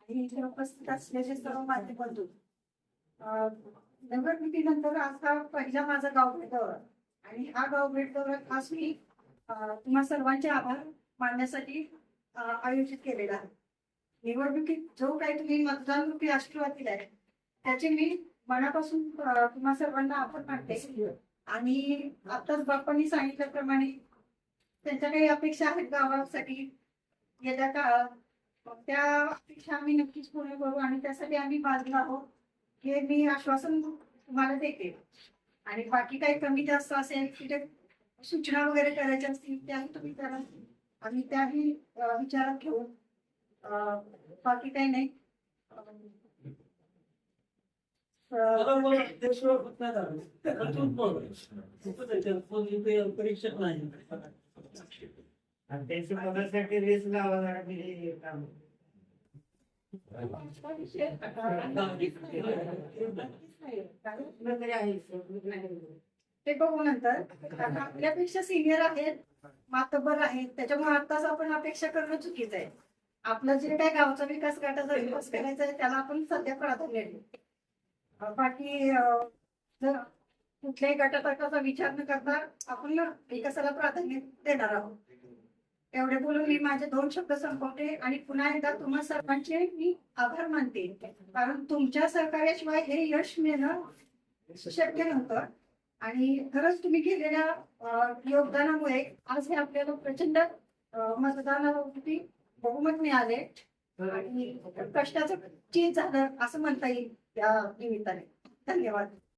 आणि इथे उपस्थित असलेले सर्व मान्यवर निवडणुकीनंतर आज हा पहिला माझा गाव भेट दौरा आणि हा गाव भेट दौरा खास मी तुम्हा सर्वांचे आभार मानण्यासाठी आयोजित केलेला आहे. निवडणुकीत जो काही तुम्ही मतदान रूपी आशीर्वाद दिलाय त्याचे मी मनापासून तुम्हा सर्वांना आभार मानते. आणि आताच बाप्पांनी सांगितल्याप्रमाणे त्यांच्या काही अपेक्षा आहेत गावासाठी येत्या काळात, मग त्या अपेक्षा आम्ही नक्कीच पूर्ण करू आणि त्यासाठी आम्ही बाजूला आहोत हे मी आश्वासन तुम्हाला देते. आणि बाकी काही कमी जास्त असेल तिथे सूचना वगैरे करायच्या असतील त्याही तुम्ही करा, आम्ही त्याही विचारात घेऊ. बाकी काही नाही. परीक्षा नाही आणि त्यांच्या पदासाठी रेस लावायला काम ते बघू नंतर. आपल्यापेक्षा सिनियर आहेत, मातबर आहेत, त्याच्यामुळे आताच आपण अपेक्षा करणं चुकीचं आहे. आपलं जे काय गावचा विकास गटाचा विकास करायचा आहे त्याला आपण सध्या प्राधान्य देऊ. बाकी जर कुठल्याही गटातटाचा विचार न करता आपण विकासाला प्राधान्य देणार आहोत. एवढे बोलून मी माझे 2 शब्द संपवते आणि पुन्हा एकदा तुम्हा सर्वांचे मी आभार मानते, कारण तुमच्या सहकार्याशिवाय हे यश मिळणं शक्य नव्हतं. आणि खरंच तुम्ही केलेल्या योगदानामुळे आज हे आपल्याला प्रचंड मतदानावरती बहुमत मिळाले आणि कष्टाचं चीज झालं असं म्हणता येईल या निमित्ताने. धन्यवाद.